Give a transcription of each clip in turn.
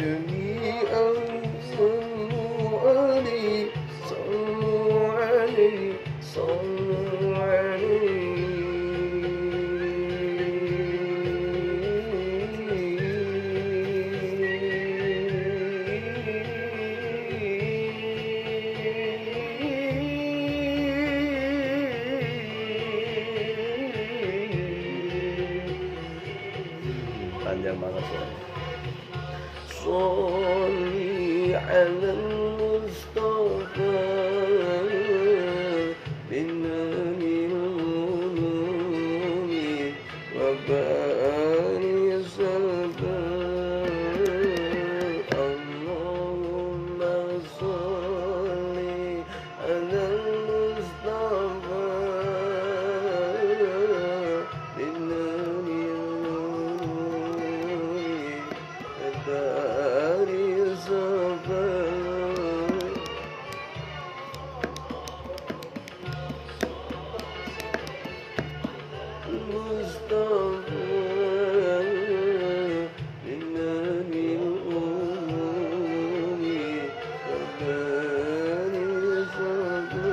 جميعا صلوا عليه صلوا عليه صلوا عليه. Panjang banget suaranya. Sholli ala Mustafa binamil ulumi wa baris al-bahr. Allahumma sholli ala Mustafa binamil ulumi wa baris al-bahr. Mustafa binamil ulumi wa baris al-bahr.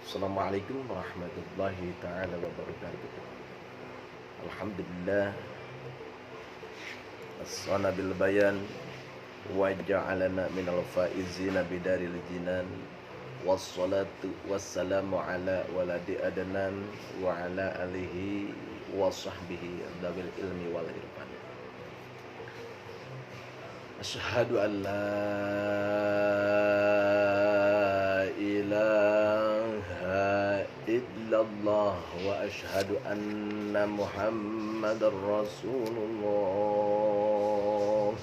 Assalamualaikum warahmatullahi ta'ala wabarakatuh. Alhamdulillah as-sana bil bayan wa ja'alana minal faizina bidaril jinan. Wassalatu wassalamu ala waladi adnan wa ala alihi wa sahbihi dawil ilmi wal irfan. Asyhadu an la ilaha illallah wa asyhadu anna Muhammadar Rasulullah.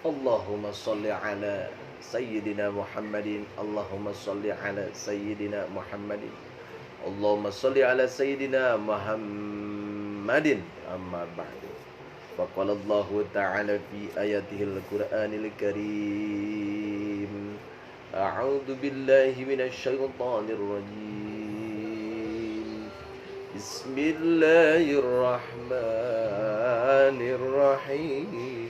Allahumma shalli ala Sayyidina Muhammadin. Allahumma shalli ala Sayyidina Muhammadin. Allahumma shalli ala Sayyidina Muhammadin. Amma ba'du. Faqala Allah ta'ala fi ayatihil Qur'anil Karim. A'udzu billahi minasy syaithanir rajim. Bismillahirrahmanirrahim.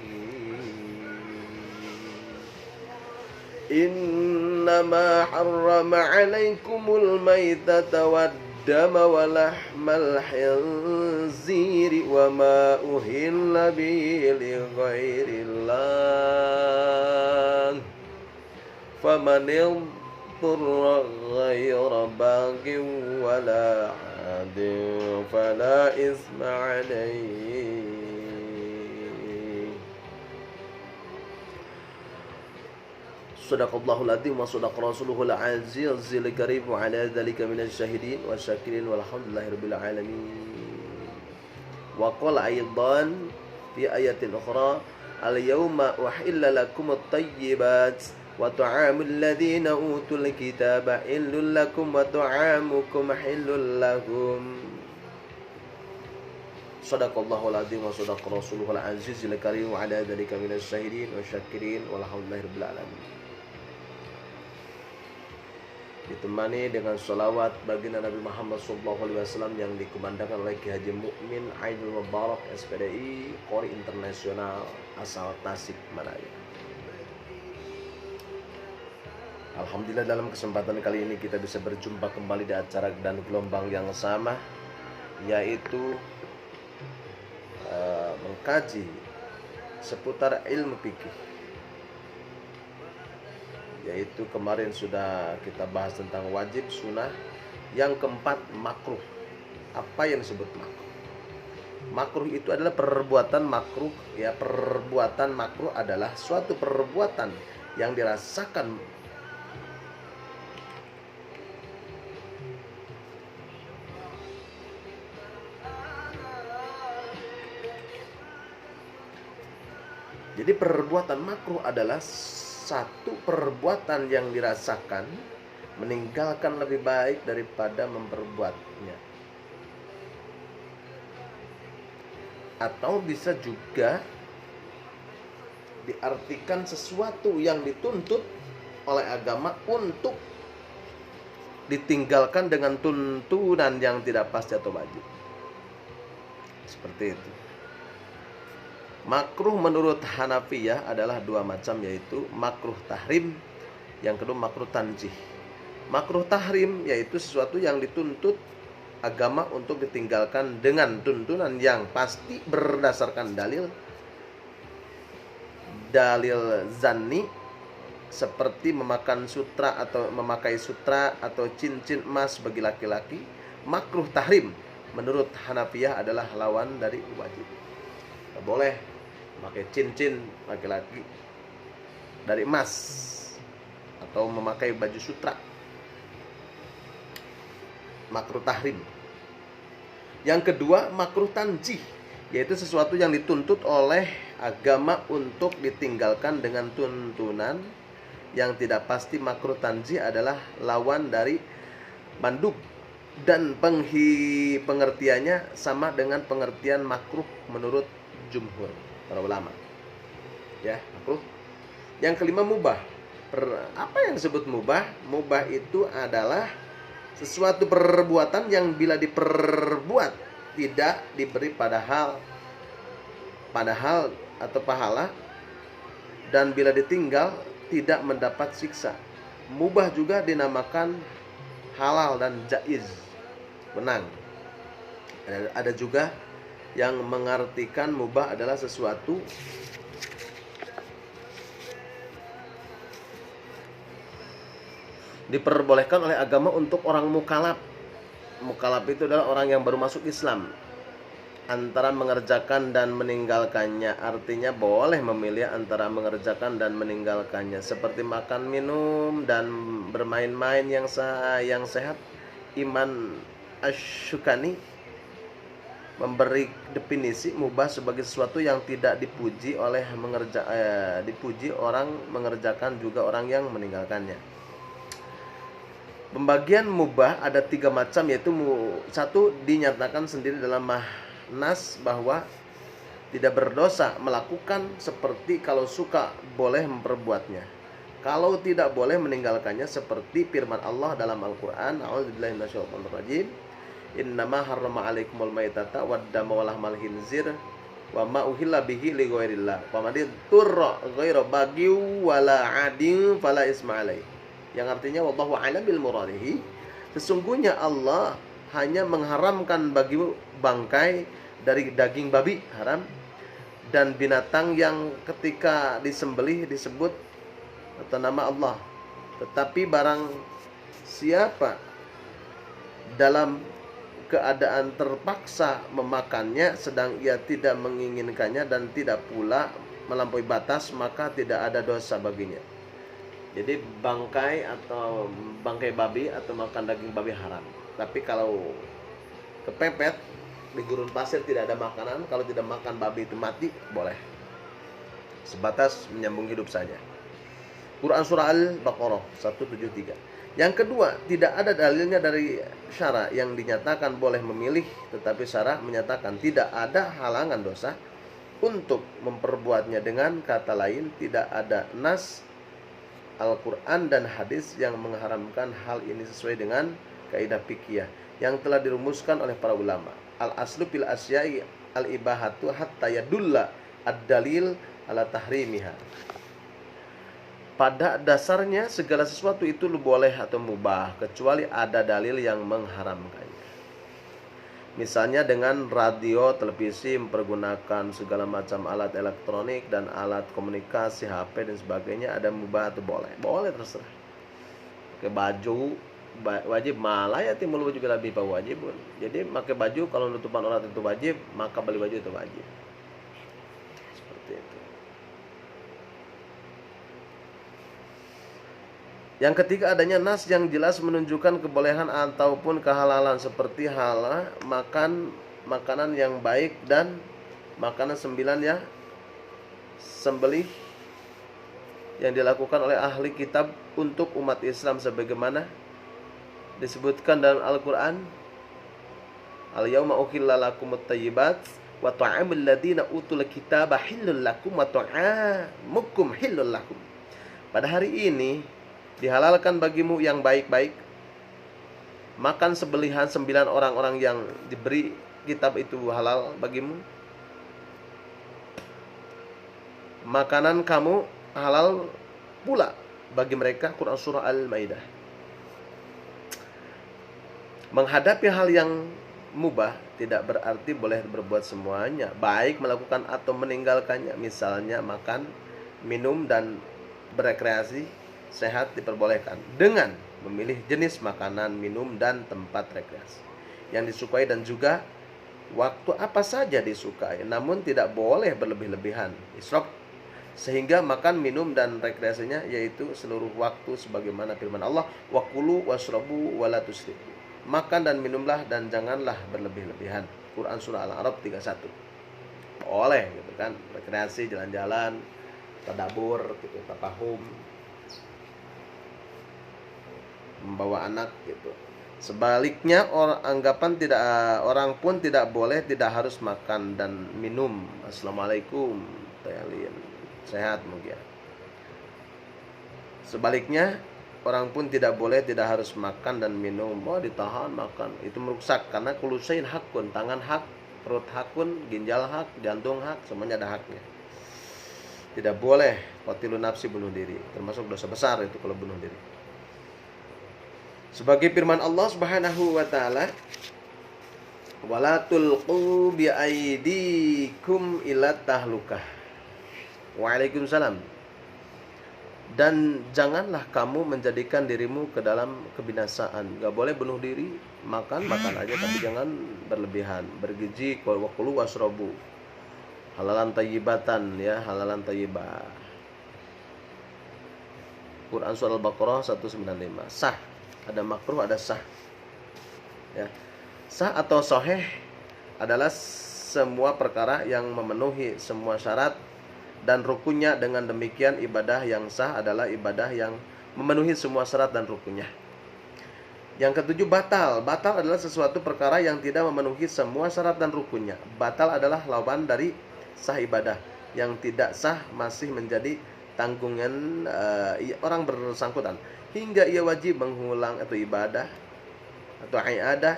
Innama harrama 'alaikumul maitata wad-dama wa lahmal khinziri wa ma uhilla bihi li ghairillah. Faman yadhurra ghayra baghin wala 'adin fala isma 'alayhi. Sadaqallahul azim wa sadaqa rasuluhul azizil karim wa ala dzalika minasy syahidin wa syakirin walhamdulillahirabbil alamin. Wa qala aidan fi ayatin ukhra al-yawma uhilla lakumut thayyibat wa ta'amul ladzina utul kitaba illul lakum wa ta'amukum hillul lahum. Shadaqallahul adzim wa shadaqa rasuluhul azizil karim wa ala dzalika minasy syahidin wasyakirin walhamdulillahirabbil alamin. Ditemani dengan sholawat baginda Nabi Muhammad SAW yang dikumandangkan oleh Ki Haji Mukmin Aidul Mubarak SPDI Qori Internasional asal Tasik Malaya. Alhamdulillah, dalam kesempatan kali ini kita bisa berjumpa kembali di acara dan gelombang yang sama, yaitu mengkaji seputar ilmu fikih. Yaitu kemarin sudah kita bahas tentang wajib, sunnah. Yang keempat, makruh. Apa yang disebut makruh? Makruh itu adalah perbuatan makruh. Ya, perbuatan makruh adalah suatu perbuatan yang dirasakan Jadi perbuatan makruh adalah satu perbuatan yang dirasakan meninggalkan lebih baik daripada memperbuatnya. Atau bisa juga diartikan sesuatu yang dituntut oleh agama untuk ditinggalkan dengan tuntunan yang tidak pasti atau wajib. Seperti itu. Makruh menurut Hanafiyah adalah dua macam, yaitu makruh tahrim, yang kedua makruh tanjih. Makruh tahrim yaitu sesuatu yang dituntut agama untuk ditinggalkan dengan tuntunan yang pasti berdasarkan dalil zanni, seperti memakan sutra atau memakai sutra atau cincin emas bagi laki-laki. Makruh tahrim menurut Hanafiyah adalah lawan dari wajib. Tidak boleh memakai cincin laki-laki dari emas atau memakai baju sutra. Makruh tahrim. Yang kedua, makruh tanjih, yaitu sesuatu yang dituntut oleh agama untuk ditinggalkan dengan tuntunan yang tidak pasti. Makruh tanjih adalah lawan dari mandub, dan pengertiannya sama dengan pengertian makruh menurut jumhur para ulama. Ya, makruh. Yang kelima, mubah. Apa yang disebut mubah? Mubah itu adalah sesuatu perbuatan yang bila diperbuat tidak diberi padahal atau pahala, dan bila ditinggal tidak mendapat siksa. Mubah juga dinamakan halal dan jaiz, menang. Ada juga yang mengartikan mubah adalah sesuatu diperbolehkan oleh agama untuk orang mukalaf. Mukalaf itu adalah orang yang baru masuk Islam, antara mengerjakan dan meninggalkannya. Artinya boleh memilih antara mengerjakan dan meninggalkannya, seperti makan, minum, dan bermain-main yang sehat. Iman Ash-Shukani memberi definisi mubah sebagai sesuatu yang tidak dipuji orang mengerjakan juga orang yang meninggalkannya. Pembagian mubah ada 3 macam, yaitu satu, dinyatakan sendiri dalam nas bahwa tidak berdosa melakukan, seperti kalau suka boleh memperbuatnya, kalau tidak boleh meninggalkannya, seperti firman Allah dalam Al-Qur'an, a'udzubillahi minasyaitonir rajim, innama harrama alaikumul maitata waddama walahmal khinzir wa ma uhilla bihi li ghairillah wa man turra ghaira baghi wala adin fala isma alai. Yang artinya wallahu a'lam bil muradihi, sesungguhnya Allah hanya mengharamkan bagi bangkai dari daging babi haram, dan binatang yang ketika disembelih disebut atau nama Allah. Tetapi barang siapa dalam keadaan terpaksa memakannya sedang ia tidak menginginkannya dan tidak pula melampaui batas, maka tidak ada dosa baginya. Jadi bangkai atau bangkai babi atau makan daging babi haram. Tapi kalau kepepet di gurun pasir tidak ada makanan, kalau tidak makan babi itu mati, boleh. Sebatas menyambung hidup saja. Quran surah Al-Baqarah 173. Yang kedua, tidak ada dalilnya dari syara yang dinyatakan boleh memilih, tetapi syara menyatakan tidak ada halangan dosa untuk memperbuatnya. Dengan kata lain, tidak ada nas Al-Quran dan hadis yang mengharamkan hal ini sesuai dengan kaidah fikih yang telah dirumuskan oleh para ulama. Al-aslu fil asya'i al-ibahatu hatta yadulla ad-dalil ala tahrimiha. Pada dasarnya segala sesuatu itu boleh atau mubah kecuali ada dalil yang mengharamkannya. Misalnya dengan radio, televisi, mempergunakan segala macam alat elektronik dan alat komunikasi, HP dan sebagainya, ada mubah atau boleh? Boleh, terserah. Pakai baju wajib, malah ya timbul juga lebih wajib. Jadi pakai baju kalau nutupan aurat itu wajib, maka beli baju itu wajib. Seperti itu. Yang ketiga, adanya nas yang jelas menunjukkan kebolehan ataupun kehalalan, seperti halal makan makanan yang baik dan makanan sembelih yang dilakukan oleh ahli kitab untuk umat Islam sebagaimana disebutkan dalam Al-Qur'an, al-yauma uhilla lakumut thayyibat wa ta'amul ladzina utul kitaba hillul lakum wa ta'amukum hillul lakum. Pada hari ini dihalalkan bagimu yang baik-baik, makan sembelihan 9 orang-orang yang diberi kitab itu halal bagimu, makanan kamu halal pula bagi mereka. Quran surah Al-Maidah. Menghadapi hal yang mubah tidak berarti boleh berbuat semuanya, baik melakukan atau meninggalkannya. Misalnya makan, minum dan berekreasi sehat diperbolehkan dengan memilih jenis makanan, minum dan tempat rekreasi yang disukai dan juga waktu apa saja disukai, namun tidak boleh berlebih-lebihan israf sehingga makan, minum dan rekreasinya yaitu seluruh waktu sebagaimana firman Allah, wa kulu washrabu wa la tusrifu. Makan dan minumlah dan janganlah berlebih-lebihan. Quran surah Al-A'raf 31. Boleh gitu kan, rekreasi, jalan-jalan, tadabbur gitu, tafahum, membawa anak gitu. Sebaliknya orang pun tidak boleh, tidak harus makan dan minum. Assalamualaikum tayalin. Sehat mungkin. Sebaliknya orang pun tidak boleh, tidak harus makan dan minum. Ditahan makan itu merusak, karena kulusain hakun, tangan hak, perut hakun, ginjal hak, jantung hak, semuanya ada haknya. Tidak boleh qatilun nafsi, bunuh diri, termasuk dosa besar itu kalau bunuh diri. Sebagai firman Allah Subhanahu wa taala, wala tulqu bi aidikum ila tahlukah. Waalaikumsalam. Dan janganlah kamu menjadikan dirimu ke dalam kebinasaan. Gak boleh bunuh diri, makan aja tapi jangan berlebihan. Bergizi, wa kulu wasrobu, halalan tayyibatan ya, halalan tayyibah. Quran surah Al-Baqarah 195. Sah. Ada makruh, ada sah. Ya. Sah atau sahih adalah semua perkara yang memenuhi semua syarat dan rukunnya. Dengan demikian ibadah yang sah adalah ibadah yang memenuhi semua syarat dan rukunnya. Yang ketujuh, batal. Batal adalah sesuatu perkara yang tidak memenuhi semua syarat dan rukunnya. Batal adalah lawan dari sah ibadah. Yang tidak sah masih menjadi tanggungan orang bersangkutan hingga ia wajib mengulang atau ibadah atau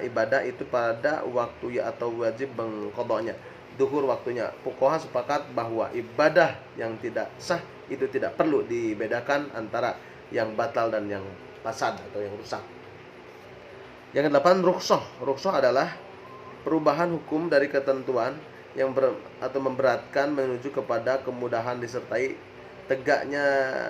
ibadah itu pada waktu atau wajib mengqadanya duhur waktunya. Fuqaha sepakat bahwa ibadah yang tidak sah itu tidak perlu dibedakan antara yang batal dan yang fasad atau yang rusak. Yang kedelapan, rukhsah. Rukhsah adalah perubahan hukum dari ketentuan yang atau memberatkan menuju kepada kemudahan disertai tegaknya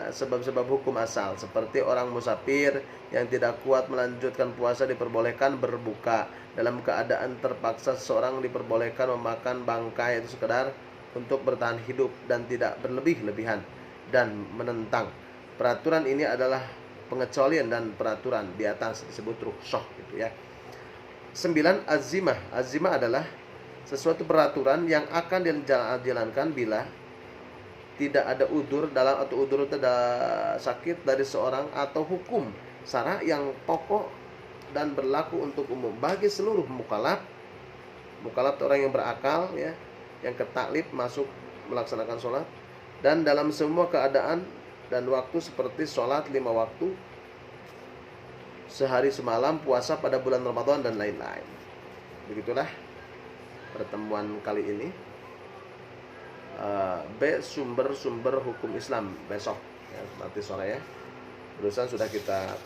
sebab-sebab hukum asal. Seperti orang musafir yang tidak kuat melanjutkan puasa diperbolehkan berbuka. Dalam keadaan terpaksa seseorang diperbolehkan memakan bangkai itu sekedar untuk bertahan hidup dan tidak berlebih-lebihan dan menentang. Peraturan ini adalah pengecualian dan peraturan di atas disebut rukhsah gitu ya. 9. Azimah. Azimah adalah sesuatu peraturan yang akan dijalankan bila tidak ada udur dalam, atau udur itu ada sakit dari seorang, atau hukum syara yang pokok dan berlaku untuk umum bagi seluruh mukallaf. Mukallaf itu orang yang berakal ya, yang ketaklif masuk melaksanakan sholat, dan dalam semua keadaan dan waktu, seperti sholat 5 waktu, sehari semalam, puasa pada bulan Ramadan, dan lain-lain. Begitulah pertemuan kali ini. Sumber-sumber hukum Islam besok ya, nanti sore ya. Barusan sudah kita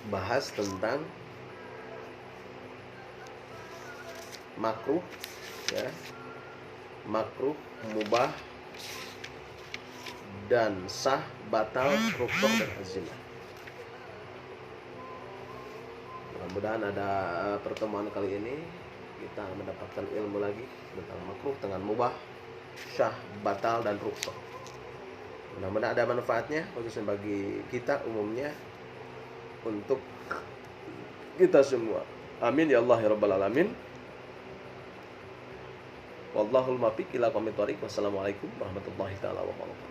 bahas tentang makruh ya, makruh, mubah, dan sah, batal, rukun, dan azimah. Mudah-mudahan ada pertemuan kali ini kita mendapatkan ilmu lagi tentang makruh, dengan mubah, syah, batal, dan rukun. Mudah-mudahan ada manfaatnya khususnya bagi kita umumnya, untuk kita semua. Amin ya Allah ya rabbal alamin. Wallahul muwaffiq ila aqwamit thoriq. Wassalamualaikum warahmatullahi taala wabarakatuh.